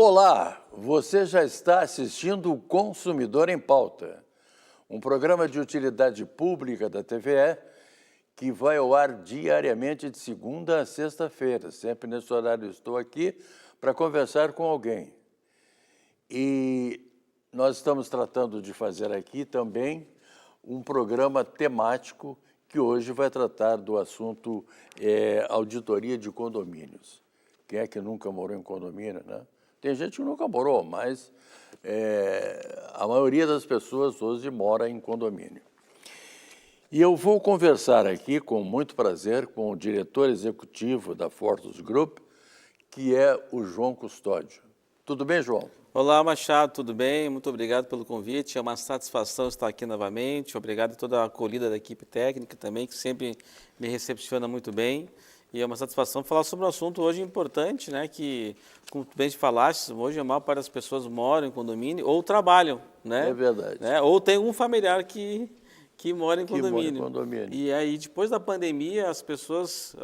Olá, você já está assistindo o Consumidor em Pauta, um programa de utilidade pública da TVE que vai ao ar diariamente de segunda a sexta-feira. Sempre nesse horário estou aqui para conversar com alguém. E nós estamos tratando de fazer aqui também um programa temático que hoje vai tratar do assunto auditoria de condomínios. Quem é que nunca morou em condomínio, né? Tem gente que nunca morou, mas a maioria das pessoas hoje mora em condomínio. E eu vou conversar aqui com muito prazer com o diretor executivo da Fortus Group, que é o João Custódio. Tudo bem, João? Olá, Machado, tudo bem? Muito obrigado pelo convite. É uma satisfação estar aqui novamente. Obrigado a toda a acolhida da equipe técnica também, que sempre me recepciona muito bem. E é uma satisfação falar sobre um assunto hoje importante, né? Que, como tu bem falaste, hoje a maior parte das pessoas moram em condomínio ou trabalham, né? É verdade. Né? Ou tem um familiar que mora em condomínio. Mora em condomínio. E aí, depois da pandemia, as pessoas...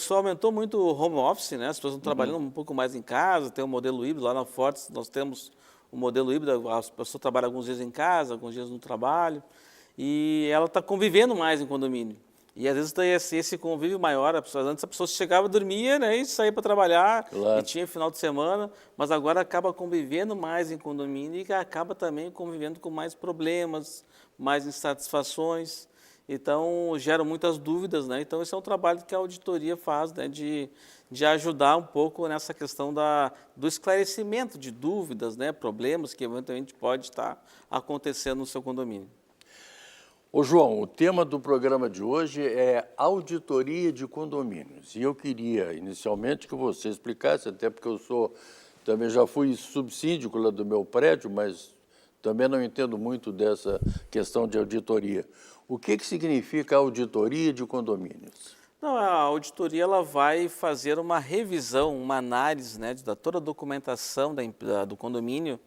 aumentou muito o home office, né? As pessoas estão trabalhando um pouco mais em casa, tem um modelo híbrido lá na Fortes, nós temos um modelo híbrido, as pessoas trabalham alguns dias em casa, alguns dias no trabalho, e ela está convivendo mais em condomínio. E às vezes tem esse convívio maior, antes a pessoa chegava, dormia, né, e saía para trabalhar, claro. E tinha final de semana, mas agora acaba convivendo mais em condomínio e acaba também convivendo com mais problemas, mais insatisfações. Então, geram muitas dúvidas, né? Então, esse é um trabalho que a auditoria faz, né? De ajudar um pouco nessa questão do esclarecimento de dúvidas, né? Problemas que eventualmente pode estar acontecendo no seu condomínio. Ô, João, o tema do programa de hoje é auditoria de condomínios. E eu queria, inicialmente, que você explicasse, até porque também já fui subsíndico lá do meu prédio, mas também não entendo muito dessa questão de auditoria. O que significa auditoria de condomínios? Não, a auditoria ela vai fazer uma revisão, uma análise, né, de toda a documentação do condomínio,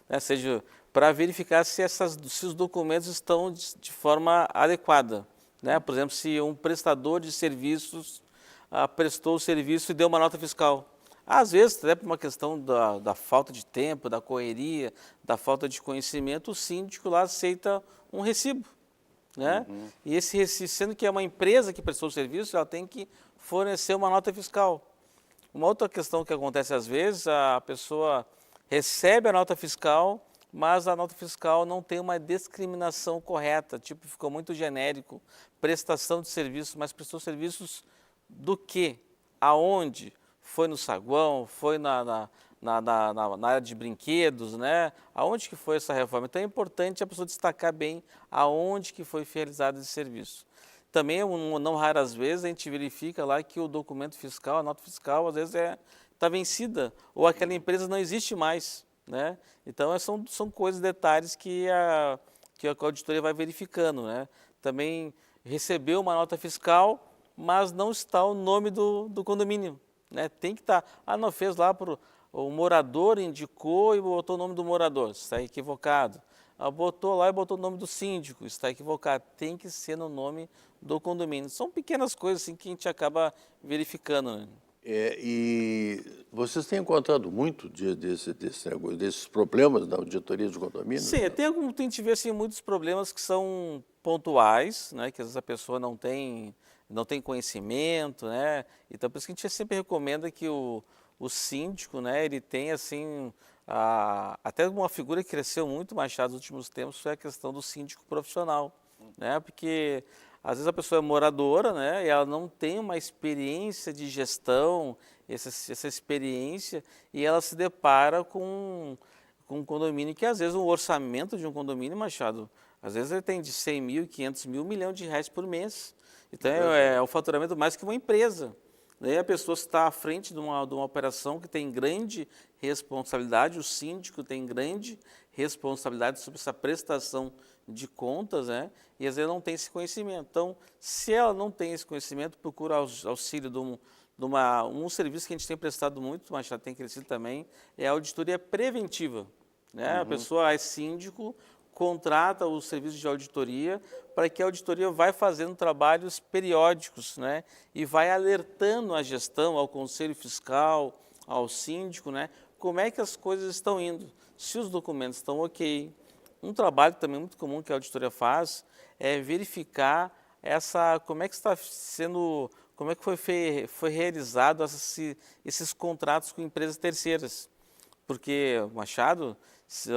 né, seja para verificar se os documentos estão de forma adequada. Né? Por exemplo, se um prestador de serviços prestou o serviço e deu uma nota fiscal. Às vezes, até por uma questão da falta de tempo, da correria, da falta de conhecimento, o síndico lá aceita um recibo. Né? E esse recibo, sendo que é uma empresa que prestou o serviço, ela tem que fornecer uma nota fiscal. Uma outra questão que acontece às vezes, a pessoa recebe a nota fiscal, mas a nota fiscal não tem uma discriminação correta, tipo, ficou muito genérico, prestação de serviços, mas prestou serviços do quê? Aonde? Foi no saguão? Foi na área de brinquedos, né? Aonde que foi essa reforma? Então é importante a pessoa destacar bem aonde que foi realizado esse serviço. Também, não raras vezes, a gente verifica lá que o documento fiscal, a nota fiscal, às vezes está vencida, ou aquela empresa não existe mais, né? Então são coisas, detalhes que a auditoria vai verificando, né? Também recebeu uma nota fiscal, mas não está o nome do condomínio, né? Tem que estar, não fez lá o morador indicou e botou o nome do morador, está equivocado. Botou lá e botou o nome do síndico, está equivocado. Tem que ser no nome do condomínio. São pequenas coisas assim, que a gente acaba verificando. Né? E vocês têm encontrado muito desses problemas da auditoria de condomínios? Sim, a gente vê assim, muitos problemas que são pontuais, né, que às vezes a pessoa não tem conhecimento, né? Então, por isso que a gente sempre recomenda que o síndico, né, ele tem assim, até uma figura que cresceu muito, Machado, nos últimos tempos, foi a questão do síndico profissional, né? Porque às vezes a pessoa é moradora, né, e ela não tem uma experiência de gestão, essa experiência, e ela se depara com um condomínio que às vezes o orçamento de um condomínio, Machado, às vezes ele tem de 100 mil, 500 mil, R$ 1 milhão por mês. Então é um faturamento mais que uma empresa. Daí a pessoa está à frente de uma operação que tem grande responsabilidade, o síndico tem grande responsabilidade sobre essa prestação de contas, né? E às vezes não tem esse conhecimento. Então, se ela não tem esse conhecimento, procura auxílio de um serviço que a gente tem prestado muito, mas já tem crescido também, é a auditoria preventiva. Né? A pessoa é síndico, contrata o serviço de auditoria para que a auditoria vai fazendo trabalhos periódicos, né? E vai alertando a gestão, ao Conselho Fiscal, ao síndico, né? Como é que as coisas estão indo, se os documentos estão ok. Um trabalho também muito comum que a auditoria faz é verificar como é que está sendo, como é que foi realizado esses contratos com empresas terceiras. Porque, Machado,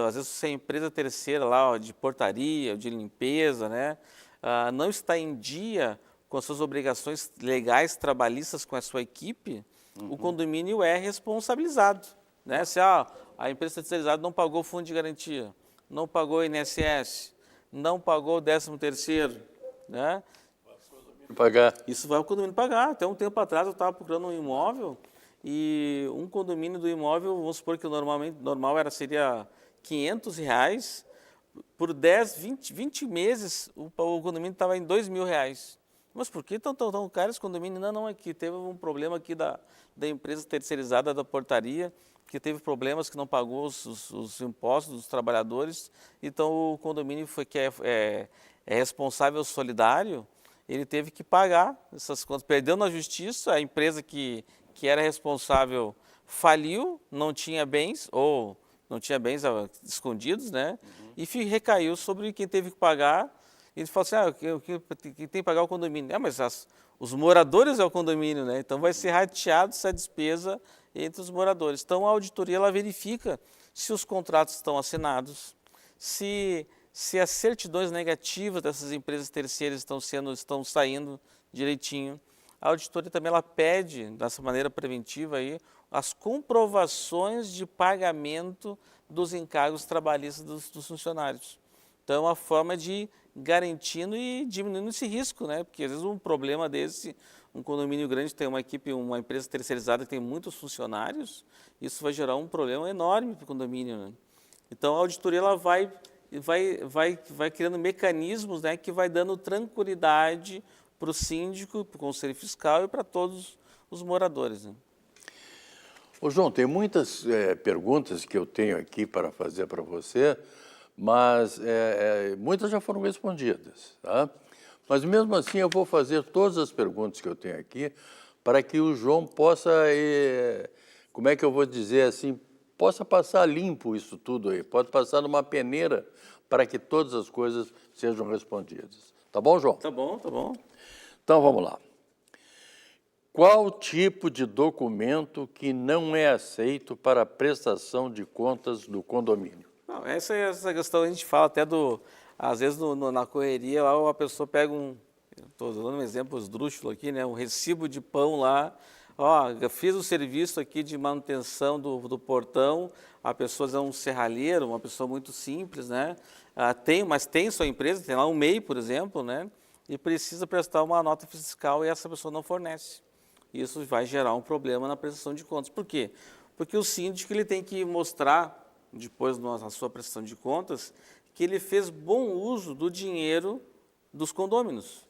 às vezes se a empresa terceira lá, ó, de portaria, de limpeza, né, não está em dia com as suas obrigações legais trabalhistas com a sua equipe, o condomínio é responsabilizado. Né? Se a empresa terceirizada não pagou o fundo de garantia, não pagou o INSS, não pagou o 13º, né? Pagar. Isso vai o condomínio pagar. Até um tempo atrás eu estava procurando um imóvel e um condomínio do imóvel, vamos supor que normal seria R$ 500, por 10, 20 meses o condomínio estava em R$ 2.000. Mas por que tão caro esse condomínio? Não, é que teve um problema aqui da empresa terceirizada da portaria, que teve problemas que não pagou os impostos dos trabalhadores, então o condomínio que é responsável solidário, ele teve que pagar essas contas. Perdeu na justiça, a empresa que era responsável faliu, não tinha bens, ou não tinha bens escondidos, né? E recaiu sobre quem teve que pagar. E ele falou assim, quem tem que pagar é o condomínio. Mas os moradores é o condomínio, né? Então vai ser rateado essa despesa entre os moradores. Então a auditoria ela verifica se os contratos estão assinados, se as certidões negativas dessas empresas terceiras estão saindo direitinho. A auditoria também ela pede, dessa maneira preventiva, aí, as comprovações de pagamento dos encargos trabalhistas dos funcionários. Então, é uma forma de garantindo e diminuindo esse risco, né? Porque às vezes um problema desse, um condomínio grande tem uma empresa terceirizada que tem muitos funcionários, isso vai gerar um problema enorme para o condomínio, né? Então, a auditoria ela vai criando mecanismos, né, que vai dando tranquilidade para o síndico, para o conselho fiscal e para todos os moradores. Né? Ô, João, tem muitas perguntas que eu tenho aqui para fazer para você, mas muitas já foram respondidas, tá? Mas mesmo assim eu vou fazer todas as perguntas que eu tenho aqui para que o João possa, como é que eu vou dizer assim, possa passar limpo isso tudo aí, pode passar numa peneira para que todas as coisas sejam respondidas. Tá bom, João? Tá bom, tá bom. Então, vamos lá. Qual tipo de documento que não é aceito para a prestação de contas do condomínio? Não, essa questão a gente fala até às vezes na correria, lá a pessoa pega estou dando um exemplo esdrúxulo aqui, né, um recibo de pão lá, eu fiz o serviço aqui de manutenção do portão, a pessoa é um serralheiro, uma pessoa muito simples, né, mas tem sua empresa, tem lá um MEI, por exemplo, né, e precisa prestar uma nota fiscal e essa pessoa não fornece. Isso vai gerar um problema na prestação de contas. Por quê? Porque o síndico ele tem que mostrar, depois na sua prestação de contas, que ele fez bom uso do dinheiro dos condôminos.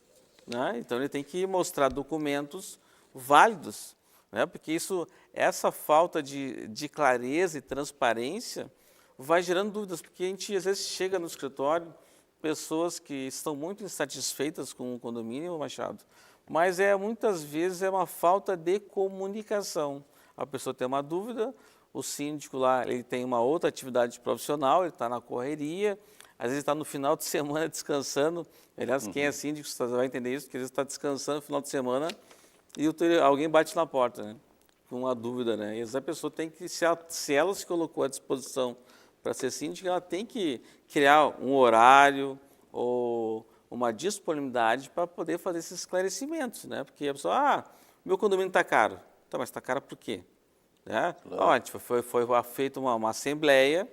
Né? Então, ele tem que mostrar documentos válidos, né? Porque essa falta de clareza e transparência vai gerando dúvidas, porque a gente às vezes chega no escritório, pessoas que estão muito insatisfeitas com o condomínio, Machado, mas muitas vezes é uma falta de comunicação. A pessoa tem uma dúvida, o síndico lá ele tem uma outra atividade profissional, ele está na correria, às vezes está no final de semana descansando. Aliás, quem é síndico vai entender isso, porque às vezes está descansando no final de semana e alguém bate na porta, né, com uma dúvida. Né? E essa pessoa tem que, se ela se colocou à disposição para ser síndica, ela tem que criar um horário ou uma disponibilidade para poder fazer esses esclarecimentos, né? Porque a pessoa, meu condomínio está caro. Tá, mas está caro por quê? Né? Claro. Foi feita uma assembleia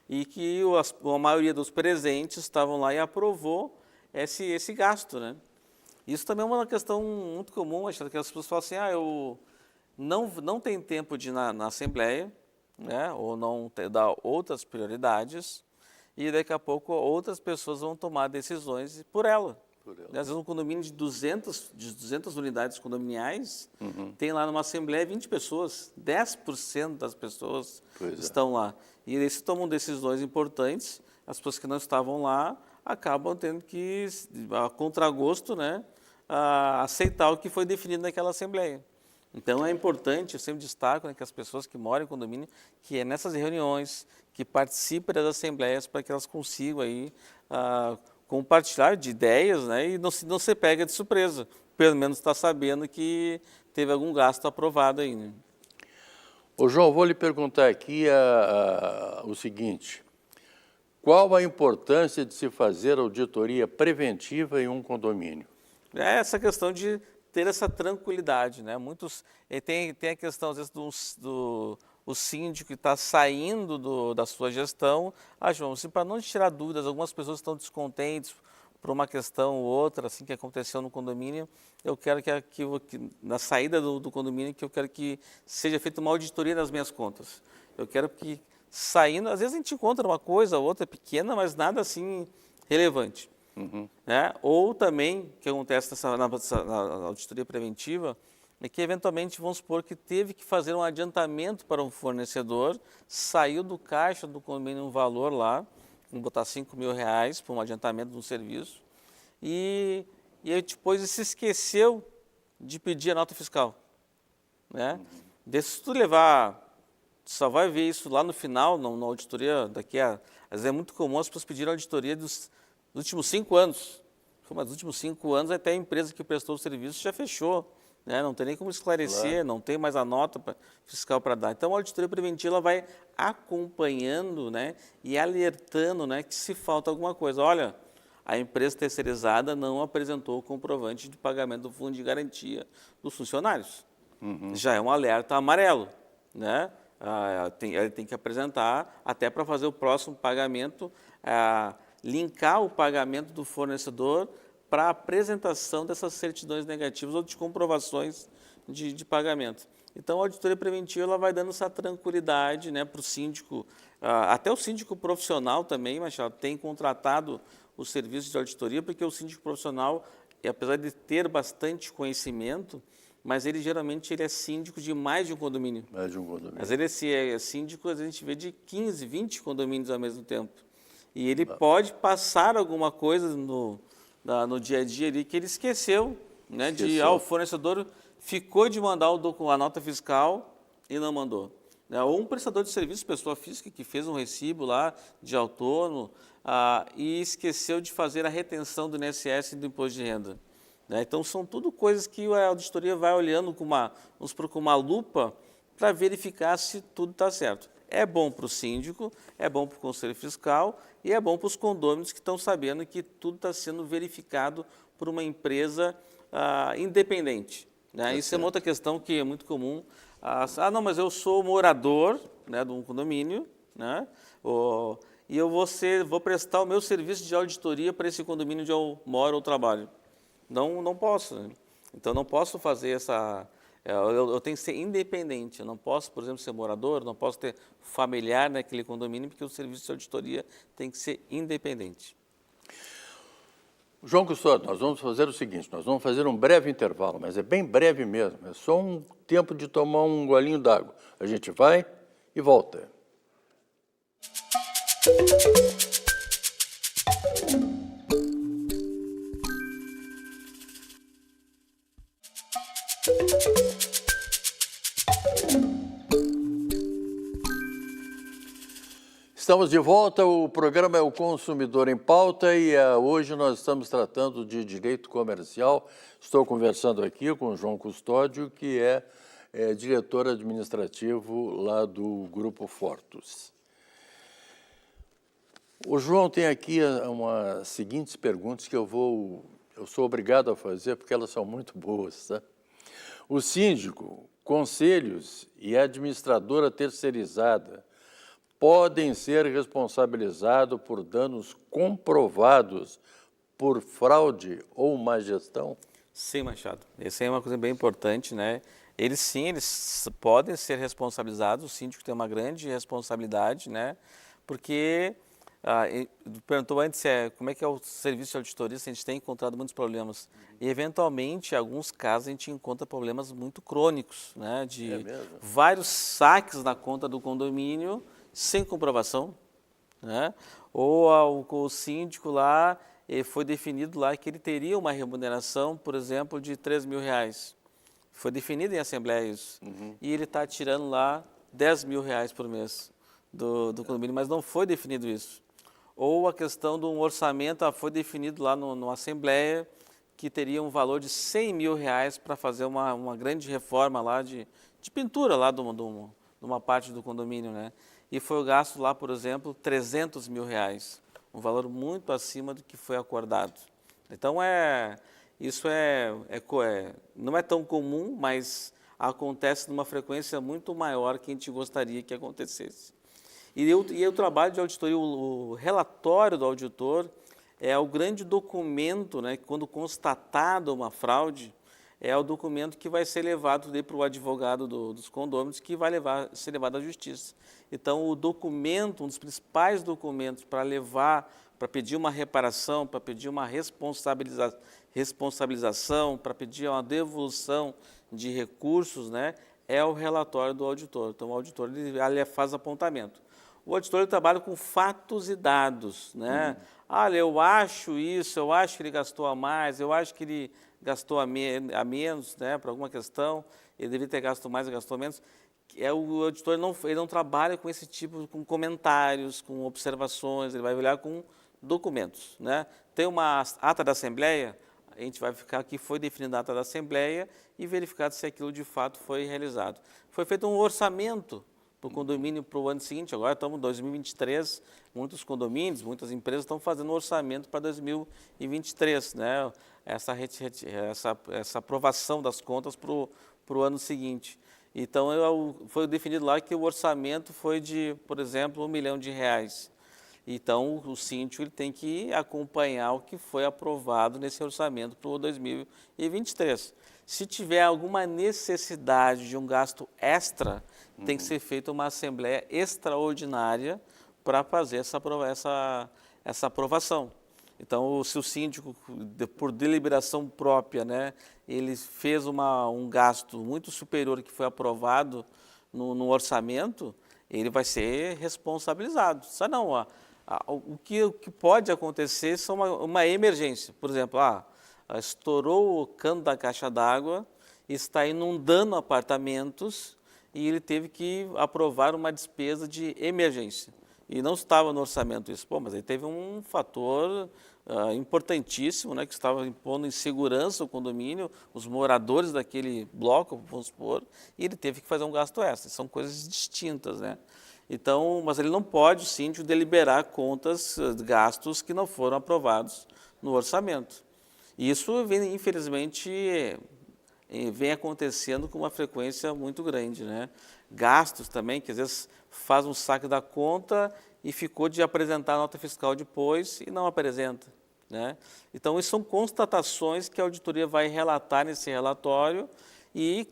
e que a maioria dos presentes estavam lá e aprovou esse gasto, né? Isso também é uma questão muito comum, acho que as pessoas falam assim, eu não tenho tempo de ir na assembleia, né? Ou não dar outras prioridades, e daqui a pouco outras pessoas vão tomar decisões por ela. Às vezes um condomínio de 200 unidades condominiais, tem lá numa assembleia 20 pessoas, 10% das pessoas estão lá. E eles tomam decisões importantes, as pessoas que não estavam lá acabam tendo que, a contragosto, né, aceitar o que foi definido naquela assembleia. Então é importante, eu sempre destaco, né, que as pessoas que moram em condomínio, que é nessas reuniões, que participem das assembleias para que elas consigam aí compartilhar de ideias, né, e não se pega de surpresa. Pelo menos está sabendo que teve algum gasto aprovado aí, né? Ô, João, vou lhe perguntar aqui o seguinte: qual a importância de se fazer auditoria preventiva em um condomínio? É essa questão de ter essa tranquilidade, né? Muitos tem a questão às vezes o síndico que está saindo da sua gestão. João, assim, para não tirar dúvidas, algumas pessoas estão descontentes por uma questão ou outra, assim que aconteceu no condomínio. Eu quero que na saída do condomínio, que eu quero que seja feita uma auditoria das minhas contas. Eu quero que saindo, às vezes a gente encontra uma coisa ou outra pequena, mas nada assim relevante. Né? Ou também, o que acontece na auditoria preventiva, é que eventualmente vamos supor que teve que fazer um adiantamento para um fornecedor, saiu do caixa do condomínio um valor lá, vamos botar R$5.000 para um adiantamento de um serviço, e aí depois se esqueceu de pedir a nota fiscal. Né? Se tu levar, tu só vai ver isso lá no final, na auditoria, às vezes é muito comum as pessoas pedirem auditoria dos últimos 5 anos. Mas nos últimos 5 anos até a empresa que prestou o serviço já fechou, né? Não tem nem como esclarecer, claro. Não tem mais a nota fiscal para dar. Então a auditoria preventiva ela vai acompanhando, né, e alertando, né, que se falta alguma coisa. Olha, a empresa terceirizada não apresentou o comprovante de pagamento do fundo de garantia dos funcionários. Já é um alerta amarelo, né? Ele tem que apresentar até para fazer o próximo pagamento, linkar o pagamento do fornecedor para a apresentação dessas certidões negativas ou de comprovações de pagamento. Então, a auditoria preventiva ela vai dando essa tranquilidade, né, para o síndico, até o síndico profissional também, Machado, tem contratado o serviço de auditoria, porque o síndico profissional, apesar de ter bastante conhecimento, mas ele geralmente é síndico de mais de um condomínio. Mais de um condomínio. Mas ele é síndico, a gente vê de 15, 20 condomínios ao mesmo tempo. E ele pode passar alguma coisa no dia a dia ali que ele esqueceu, né? O fornecedor ficou de mandar a nota fiscal e não mandou. Né? Ou um prestador de serviço, pessoa física, que fez um recibo lá de autônomo e esqueceu de fazer a retenção do INSS e do imposto de renda. Né? Então, são tudo coisas que a auditoria vai olhando com uma lupa para verificar se tudo está certo. É bom para o síndico, é bom para o conselho fiscal e é bom para os condôminos que estão sabendo que tudo está sendo verificado por uma empresa independente. Né? Isso é uma outra questão que é muito comum. Não, mas eu sou morador, né, de um condomínio, né, e eu vou prestar o meu serviço de auditoria para esse condomínio onde eu moro ou trabalho. Não posso. Né? Então, não posso fazer essa... Eu tenho que ser independente, eu não posso, por exemplo, ser morador, não posso ter familiar naquele condomínio, porque o serviço de auditoria tem que ser independente. João Custódio, nós vamos fazer o seguinte, nós vamos fazer um breve intervalo, mas é bem breve mesmo, é só um tempo de tomar um golinho d'água. A gente vai e volta. Estamos de volta, o programa é o Consumidor em Pauta e hoje nós estamos tratando de direito comercial. Estou conversando aqui com o João Custódio, que é diretor administrativo lá do Grupo Fortus. O João tem aqui umas seguintes perguntas que eu sou obrigado a fazer porque elas são muito boas, tá? O síndico, conselhos e administradora terceirizada podem ser responsabilizados por danos comprovados por fraude ou má gestão? Sim, Machado. Essa é uma coisa bem importante, né? Eles podem ser responsabilizados, o síndico tem uma grande responsabilidade, né? Porque, perguntou antes como é que é o serviço de auditoria, se a gente tem encontrado muitos problemas. E, eventualmente, em alguns casos, a gente encontra problemas muito crônicos, né? De vários saques na conta do condomínio, sem comprovação, né? Ou o síndico lá, foi definido lá que ele teria uma remuneração, por exemplo, de R$3.000, Foi definido em assembleia isso. E ele está tirando lá R$ 10.000 por mês do condomínio, mas não foi definido isso. Ou a questão de um orçamento, foi definido lá no assembleia, que teria um valor de R$ 100.000 para fazer uma grande reforma lá de pintura lá de uma parte do condomínio, né? E foi gasto lá, por exemplo, R$ 300.000, um valor muito acima do que foi acordado. Então, isso não é tão comum, mas acontece numa frequência muito maior que a gente gostaria que acontecesse. E o trabalho de auditoria, o relatório do auditor, é o grande documento, né, que quando constatada uma fraude, é o documento que vai ser levado para o advogado dos condôminos, que vai ser levado à justiça. Então, o documento, um dos principais documentos para pedir uma reparação, para pedir uma responsabilização, para pedir uma devolução de recursos, né, é o relatório do auditor. Então, o auditor ele faz apontamento. O auditor ele trabalha com fatos e dados, né? Olha, eu acho isso, eu acho que ele gastou a mais, eu acho que ele gastou a menos, né, para alguma questão, ele deveria ter gasto mais, gastou menos. O auditor ele não trabalha com esse tipo, com comentários, com observações, ele vai olhar com documentos, né? Tem uma ata da Assembleia, a gente vai ficar aqui, foi definida a ata da Assembleia e verificado se aquilo de fato foi realizado. Foi feito um orçamento para o condomínio para o ano seguinte, agora estamos em 2023, muitos condomínios, muitas empresas estão fazendo um orçamento para 2023, né? Essa aprovação das contas para o ano seguinte. Então, foi definido lá que o orçamento foi de, por exemplo, R$ 1 milhão. Então, o síndico ele tem que acompanhar o que foi aprovado nesse orçamento para o 2023. Se tiver alguma necessidade de um gasto extra, tem que ser feita uma assembleia extraordinária para fazer essa aprovação. Então, se o síndico, por deliberação própria, né, ele fez um gasto muito superior que foi aprovado no orçamento, ele vai ser responsabilizado. Só não, o que pode acontecer são uma emergência. Por exemplo, estourou o cano da caixa d'água, está inundando apartamentos e ele teve que aprovar uma despesa de emergência. E não estava no orçamento isso. Mas aí teve um fator importantíssimo, né, que estava impondo insegurança o condomínio, os moradores daquele bloco, vamos supor, e ele teve que fazer um gasto extra. São coisas distintas, né? Então, mas ele não pode, o síndico, deliberar contas, gastos que não foram aprovados no orçamento. E isso, infelizmente, vem acontecendo com uma frequência muito grande, né? Gastos também, que às vezes faz um saque da conta e ficou de apresentar a nota fiscal depois e não apresenta, né? Então, isso são constatações que a auditoria vai relatar nesse relatório e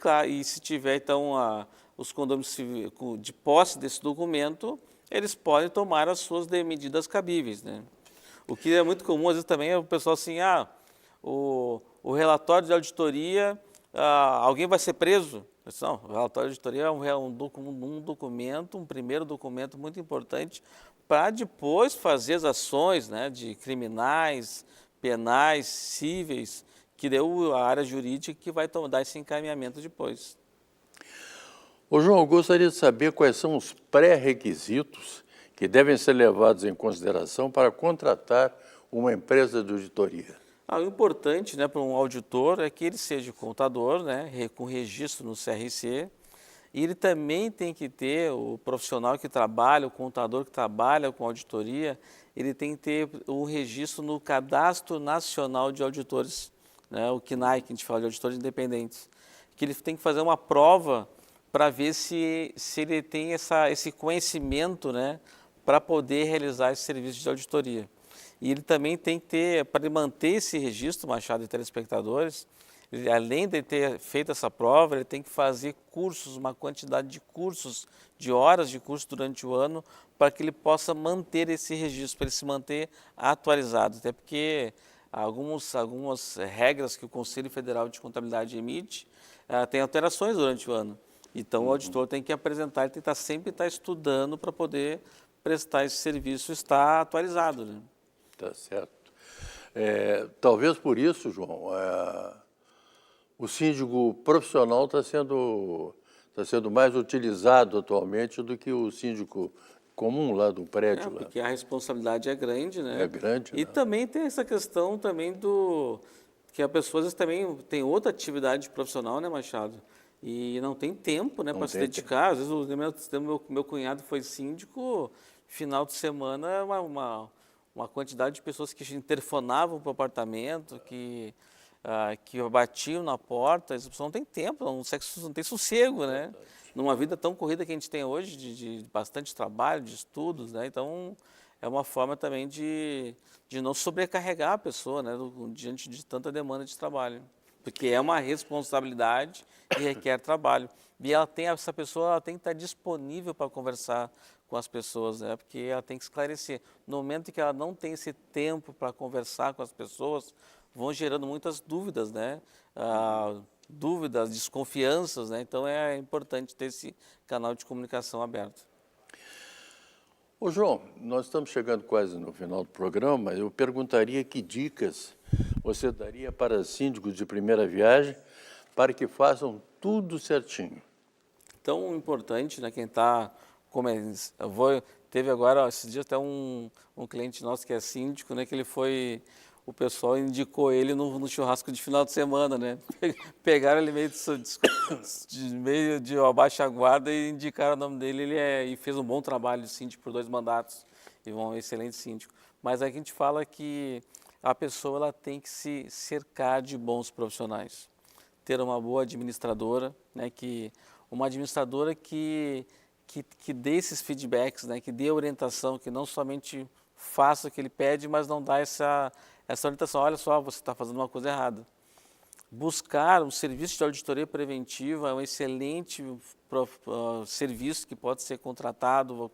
se tiver, então, os condôminos de posse desse documento, eles podem tomar as suas medidas cabíveis, né? O que é muito comum, às vezes, também é o pessoal assim, o relatório de auditoria, alguém vai ser preso? Não, o relatório de auditoria é um documento, um primeiro documento muito importante para depois fazer as ações, né, de criminais, penais, cíveis, que deu a área jurídica que vai dar esse encaminhamento depois. Ô João, eu gostaria de saber quais são os pré-requisitos que devem ser levados em consideração para contratar uma empresa de auditoria. O importante, né, para um auditor é que ele seja contador, né, com registro no CRC, e ele também tem que ter, o profissional que trabalha, o contador que trabalha com auditoria, ele tem que ter o registro no Cadastro Nacional de Auditores, né, o CNAE, que a gente fala de auditores independentes, que ele tem que fazer uma prova para ver se ele tem esse conhecimento, né, para poder realizar esse serviço de auditoria. E ele também tem que ter, para manter esse registro, Machado e telespectadores, além de ter feito essa prova, ele tem que fazer cursos, uma quantidade de cursos, de horas de curso durante o ano, para que ele possa manter esse registro, para ele se manter atualizado. Até porque algumas regras que o Conselho Federal de Contabilidade emite têm alterações durante o ano. Então, o auditor tem que apresentar, ele tem que sempre estar estudando para poder prestar esse serviço e estar atualizado, né? Tá certo. Talvez por isso, João, o síndico profissional está sendo mais utilizado atualmente do que o síndico comum lá do prédio. Lá. Porque a responsabilidade é grande, né? É grande. E também tem essa questão também que a pessoa às vezes também tem outra atividade profissional, né, Machado? E não tem tempo, né, para se dedicar. Às vezes o meu cunhado foi síndico, final de semana, uma quantidade de pessoas que interfonavam para o apartamento, que batiam na porta, as pessoas não têm tempo, não tem sossego, né? Numa vida tão corrida que a gente tem hoje, de bastante trabalho, de estudos, né? Então, é uma forma também de não sobrecarregar a pessoa, né? Diante de tanta demanda de trabalho. Porque é uma responsabilidade e requer trabalho. E essa pessoa tem que estar disponível para conversar com as pessoas, né? Porque ela tem que esclarecer. No momento em que ela não tem esse tempo para conversar com as pessoas, vão gerando muitas dúvidas, né? Dúvidas, desconfianças, né? Então é importante ter esse canal de comunicação aberto. Ô João, nós estamos chegando quase no final do programa, mas eu perguntaria que dicas você daria para síndicos de primeira viagem para que façam tudo certinho. Tão importante, né? Quem está teve agora, esses dias até um cliente nosso que é síndico, né? Que ele foi... O pessoal indicou ele no churrasco de final de semana, né? Pegaram ele meio de abaixa guarda e indicaram o nome dele. E fez um bom trabalho de síndico por 2 mandatos e um excelente síndico. Mas aqui a gente fala que a pessoa ela tem que se cercar de bons profissionais. Ter uma boa administradora, né? Uma administradora que dê esses feedbacks, né? Que dê orientação, que não somente faça o que ele pede, mas não dá essa orientação. Olha só, você está fazendo uma coisa errada. Buscar um serviço de auditoria preventiva é um excelente serviço que pode ser contratado,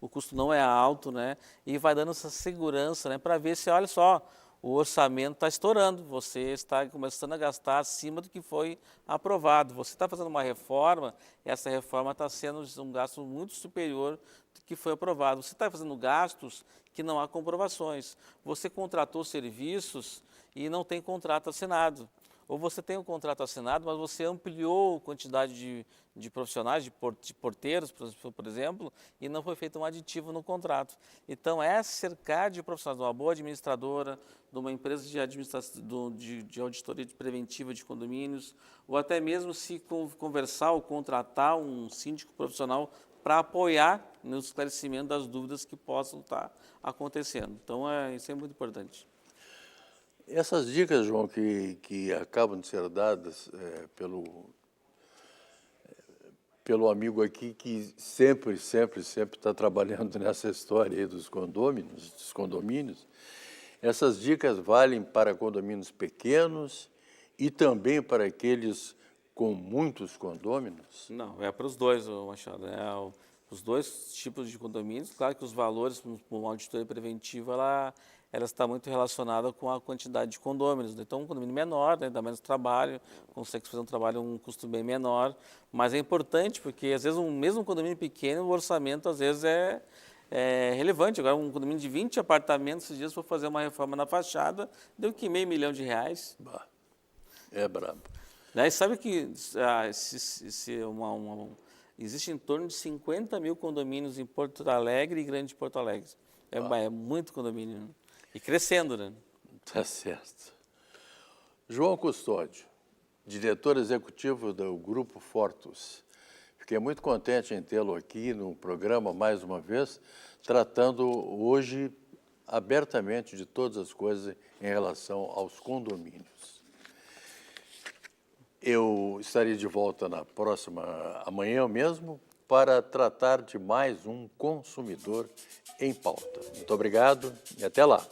o custo não é alto, né? E vai dando essa segurança, né? Para ver se, olha só, o orçamento está estourando, você está começando a gastar acima do que foi aprovado. Você está fazendo uma reforma, essa reforma está sendo um gasto muito superior do que foi aprovado. Você está fazendo gastos que não há comprovações. Você contratou serviços e não tem contrato assinado. Ou você tem um contrato assinado, mas você ampliou a quantidade de profissionais, de porteiros, por exemplo, e não foi feito um aditivo no contrato. Então, é cercar de profissionais, de uma boa administradora, de uma empresa de auditoria preventiva de condomínios, ou até mesmo se conversar ou contratar um síndico profissional para apoiar no esclarecimento das dúvidas que possam estar acontecendo. Então, isso é muito importante. Essas dicas, João, que acabam de ser dadas pelo amigo aqui que sempre está trabalhando nessa história aí dos condomínios, essas dicas valem para condomínios pequenos e também para aqueles com muitos condôminos? Não, é para os dois, Machado. Os dois tipos de condomínios. Claro que os valores para uma auditoria preventiva, ela está muito relacionada com a quantidade de condôminos. Então, um condomínio menor, né, dá menos trabalho, consegue fazer um trabalho um custo bem menor, mas é importante porque, às vezes, um mesmo condomínio pequeno, o orçamento, às vezes, é relevante. Agora, um condomínio de 20 apartamentos, esses dias, for fazer uma reforma na fachada, deu que R$500 milhões. Bah, é brabo. E sabe que existe em torno de 50 mil condomínios em Porto Alegre e Grande Porto Alegre. É muito condomínio, né? E crescendo, né? Tá certo. João Custódio, diretor executivo do Grupo Fortus. Fiquei muito contente em tê-lo aqui no programa mais uma vez, tratando hoje abertamente de todas as coisas em relação aos condomínios. Eu estarei de volta amanhã mesmo, para tratar de mais um consumidor em pauta. Muito obrigado e até lá.